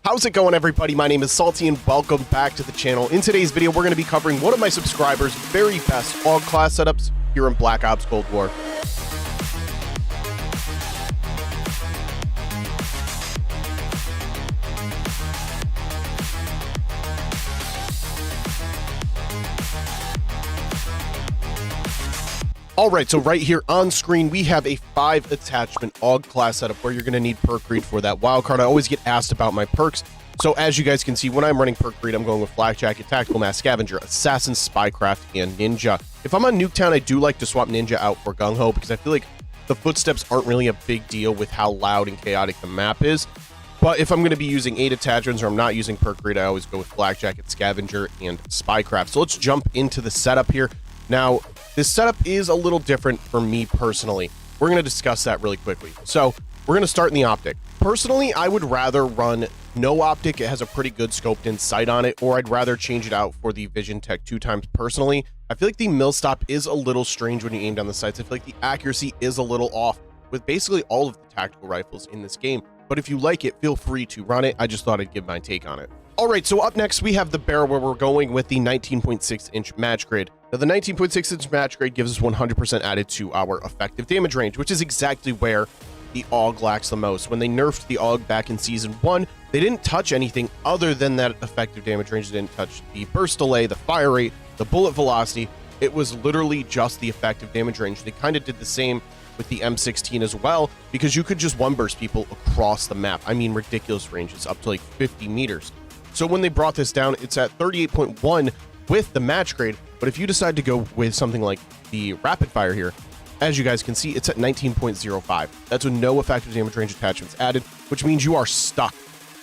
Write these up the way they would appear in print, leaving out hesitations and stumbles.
How's it going, everybody? My name is Salty and welcome back to the channel. In today's video, we're going to be covering one of my subscribers' very best AUG class setups here in Black Ops Cold War. Alright, so right here on screen, we have a 5 attachment AUG class setup where you're going to need perk read for that wildcard. I always get asked about my perks. So as you guys can see, when I'm running perk read, I'm going with Flak Jacket, Tactical Mass Scavenger, Assassin, Spycraft, and Ninja. If I'm on Nuketown, I do like to swap Ninja out for Gung Ho because I feel like the footsteps aren't really a big deal with how loud and chaotic the map is. But if I'm going to be using 8 attachments or I'm not using perk read, I always go with Flak Jacket, Scavenger, and Spycraft. So let's jump into the setup here. Now, this setup is a little different for me personally. We're going to discuss that really quickly. So we're going to start in the optic. Personally, I would rather run no optic. It has a pretty good scoped in sight on it, or I'd rather change it out for the Vision Tech 2 times personally. I feel like the mill stop is a little strange when you aim down the sights. I feel like the accuracy is a little off with basically all of the tactical rifles in this game. But if you like it, feel free to run it. I just thought I'd give my take on it. All right, so up next, we have the barrel where we're going with the 19.6-inch match grade. Now, the 19.6-inch match grade gives us 100% added to our effective damage range, which is exactly where the AUG lacks the most. When they nerfed the AUG back in Season 1, they didn't touch anything other than that effective damage range. They didn't touch the burst delay, the fire rate, the bullet velocity. It was literally just the effective damage range. They kind of did the same with the M16 as well, because you could just one-burst people across the map. I mean, ridiculous ranges, up to like 50 meters. So when they brought this down, it's at 38.1 with the match grade. But if you decide to go with something like the rapid fire here, as you guys can see, it's at 19.05. That's with no effective damage range attachments added, which means you are stuck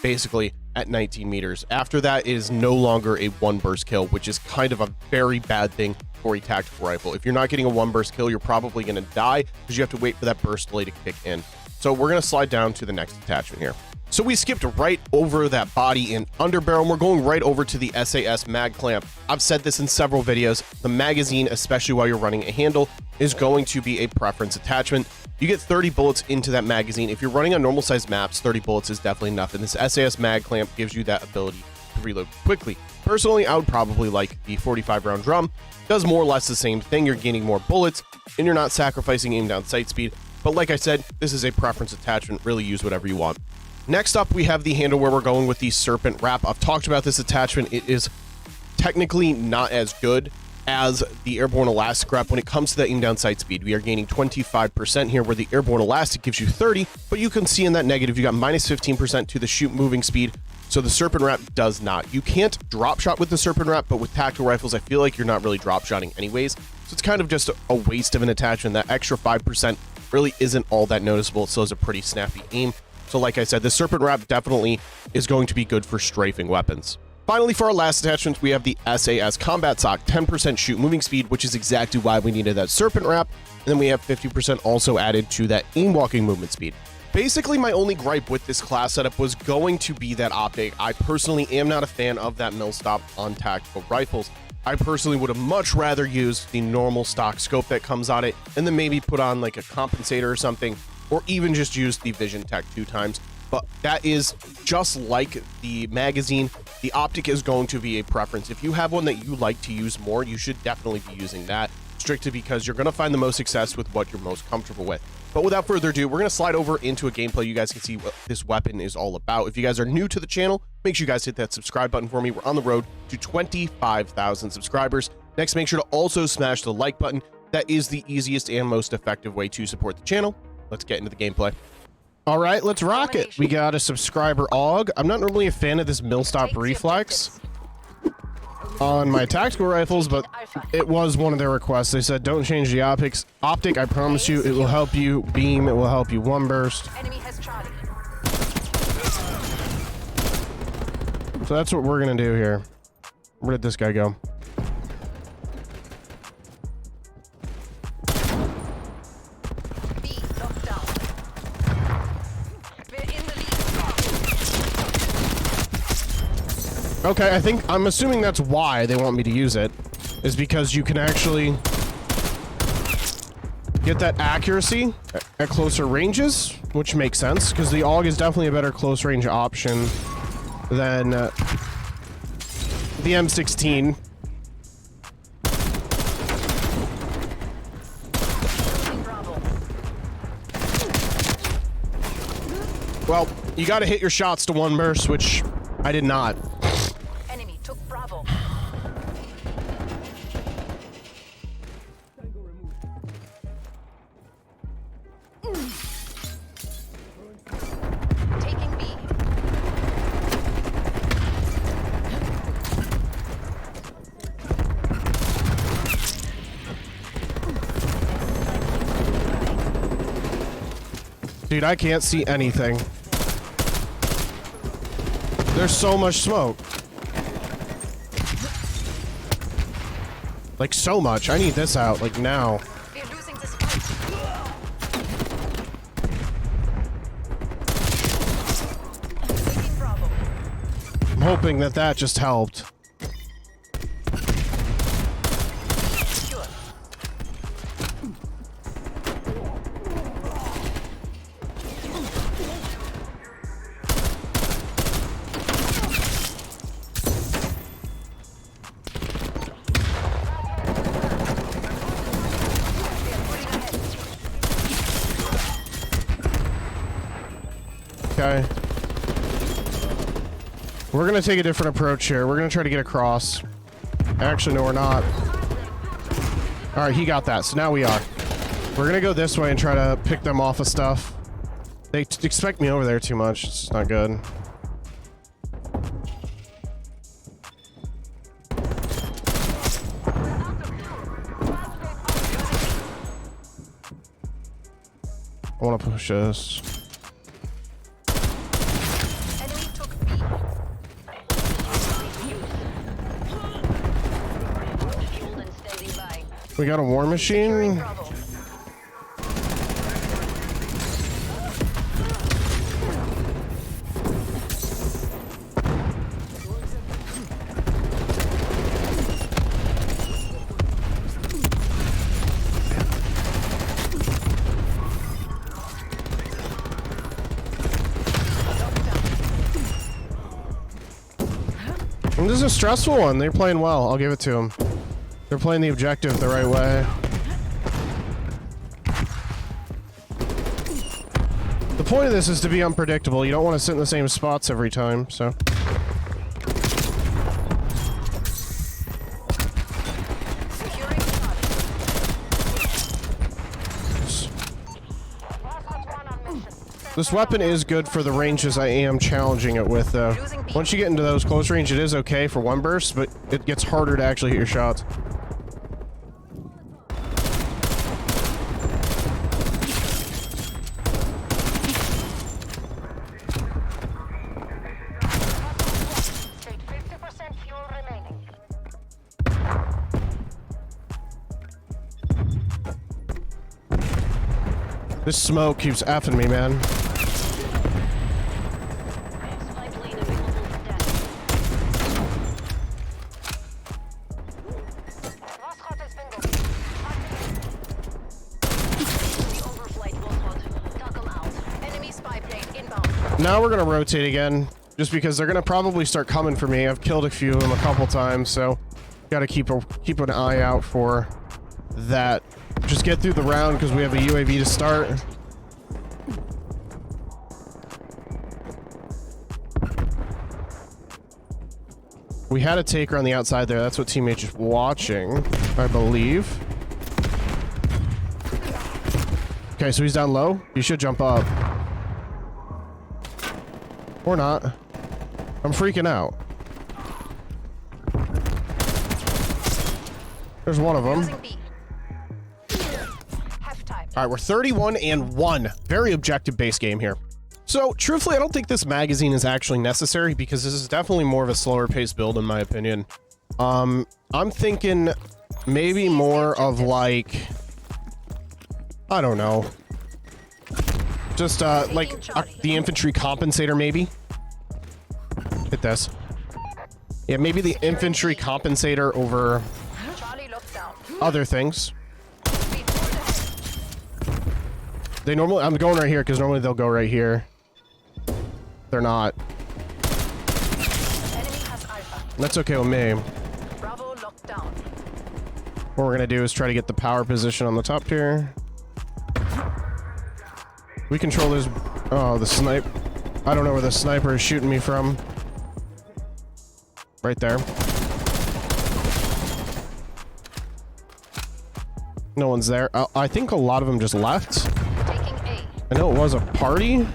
basically at 19 meters. After that, it is no longer a one burst kill, which is kind of a very bad thing for a tactical rifle. If you're not getting a one burst kill, you're probably going to die because you have to wait for that burst delay to kick in. So we're going to slide down to the next attachment here. So we skipped right over that body and underbarrel, and we're going right over to the SAS Mag Clamp. I've said this in several videos. The magazine, especially while you're running a handle, is going to be a preference attachment. You get 30 bullets into that magazine. If you're running on normal size maps, 30 bullets is definitely enough, and this SAS Mag Clamp gives you that ability to reload quickly. Personally, I would probably like the 45 round drum. Does more or less the same thing. You're gaining more bullets, and you're not sacrificing aim down sight speed. But like I said, this is a preference attachment. Really use whatever you want. Next up, we have the handle where we're going with the Serpent Wrap. I've talked about this attachment. It is technically not as good as the Airborne Elastic Wrap when it comes to the aim down sight speed. We are gaining 25% here, where the Airborne Elastic gives you 30, but you can see in that negative, you got minus 15% to the shoot moving speed. So the Serpent Wrap does not. You can't drop shot with the Serpent Wrap, but with tactical rifles, I feel like you're not really drop shotting anyways. So it's kind of just a waste of an attachment. That extra 5% really isn't all that noticeable. It still has a pretty snappy aim. So like I said, the Serpent Wrap definitely is going to be good for strafing weapons. Finally, for our last attachment, we have the SAS Combat Stock, 10% shoot moving speed, which is exactly why we needed that Serpent Wrap. And then we have 50% also added to that aim walking movement speed. Basically, my only gripe with this class setup was going to be that optic. I personally am not a fan of that mill stop on tactical rifles. I personally would have much rather used the normal stock scope that comes on it, and then maybe put on like a compensator or something, or even just use the Vision Tech 2 times. But that is just like the magazine. The optic is going to be a preference. If you have one that you like to use more, you should definitely be using that, strictly because you're going to find the most success with what you're most comfortable with. But without further ado, we're going to slide over into a gameplay. You guys can see what this weapon is all about. If you guys are new to the channel, make sure you guys hit that subscribe button for me. We're on the road to 25,000 subscribers. Next, make sure to also smash the like button. That is the easiest and most effective way to support the channel. Let's get into the gameplay. All right, let's rock it. We got a subscriber AUG. I'm not normally a fan of this mill stop reflex on my tactical rifles, but it was one of their requests. They said, don't change the optics. Optic, I promise you, it will help you beam. It will help you one burst. So that's what we're going to do here. Where did this guy go? Okay, I'm assuming that's why they want me to use it, is because you can actually get that accuracy at closer ranges, which makes sense, because the AUG is definitely a better close range option than the M16. Well, you gotta hit your shots to one burst, which I did not. Enemy took Bravo. Taking B. Dude, I can't see anything. There's so much smoke. Like, so much. I need this out, like, now. We're losing this fight. Taking Bravo. I'm hoping that that just helped. Secure. Okay. We're gonna take a different approach here. We're gonna try to get across. Actually, no, we're not. Alright, he got that, so now we are. We're gonna go this way and try to pick them off of stuff. They expect me over there too much. It's not good. I wanna push this. Enemy took B. Fueled and standing by. We got a war machine. Bravo. And this is a stressful one. They're playing well. I'll give it to them. They're playing the objective the right way. The point of this is to be unpredictable. You don't want to sit in the same spots every time, so. Securing target. This weapon is good for the ranges I am challenging it with, though. Once you get into those close range, it is okay for one burst, but it gets harder to actually hit your shots. Take 50% fuel remaining. This smoke keeps effing me, man. Spike lane available for death. Last hot has been going. The overflight was hot. Toggle out. Enemy spy plane inbound. Now we're gonna rotate again, just because they're gonna probably start coming for me. I've killed a few of them a couple times, so gotta keep an eye out for that. Just get through the round because we have a UAV to start. We had a taker on the outside there. That's what teammates is watching, I believe. Okay, so he's down low. You should jump up. Or not. I'm freaking out. There's one of them. Losing B. Half-time. All right, we're 31-1. Very objective base game here. So, truthfully, I don't think this magazine is actually necessary because this is definitely more of a slower paced build in my opinion. I'm thinking maybe more of like, I don't know. Just like the infantry compensator maybe. Hit this. Yeah, maybe the infantry compensator over Charlie locked down. other things. Speed forward ahead. They normally, I'm going right here because normally they'll go right here. They're not. That's okay with me. Bravo locked down. What we're gonna do is try to get the power position on the top tier. We control this. Oh, the snipe. I don't know where the sniper is shooting me from. Right there. No one's there. I think a lot of them just left. Taking A. I know it was a party.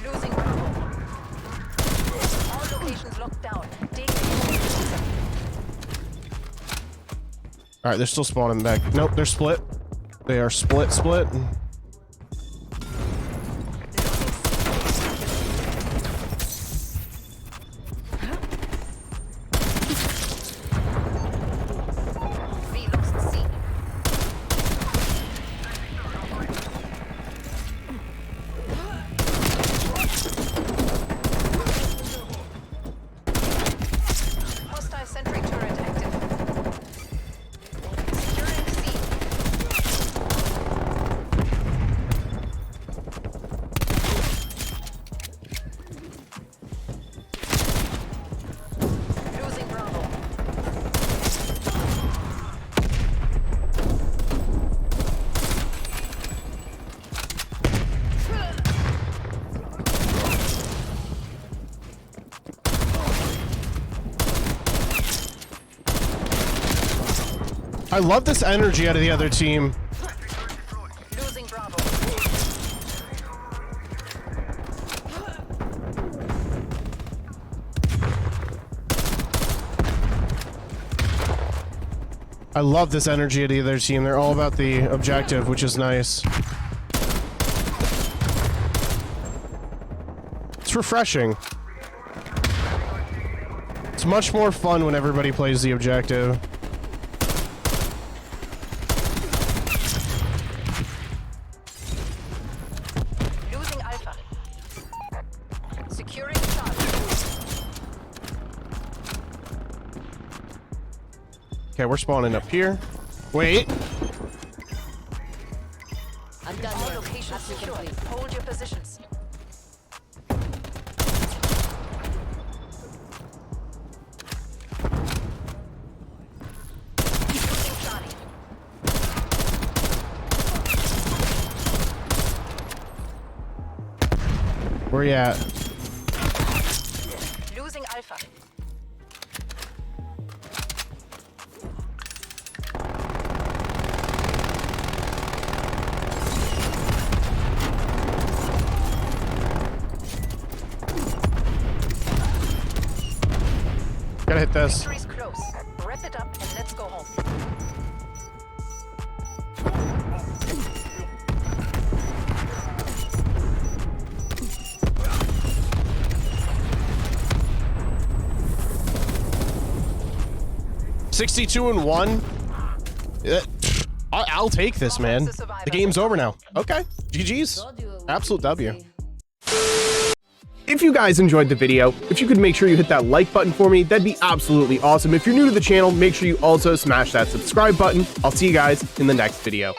Losing Bravo. All locations locked down. All right, they're still spawning back. Nope, they're split. They are split. Hostile sentry turret active. Securing C. Losing Bravo. I love this energy out of the other team. Losing Bravo. I love this energy of the other team. They're all about the objective, which is nice. It's refreshing. It's much more fun when everybody plays the objective. Losing Alpha. Securing Charlie. Okay, we're spawning up here. Wait. I'm done. All locations secure. Hold your positions. Losing Charlie. Where you at? Losing Alpha. Gotta hit this. Victory's close. Wrap it up and let's go home. $62-1. I'll take this, man. The game's over now. Okay. GG's. Absolute W. If you guys enjoyed the video, if you could make sure you hit that like button for me, that'd be absolutely awesome. If you're new to the channel, make sure you also smash that subscribe button. I'll see you guys in the next video.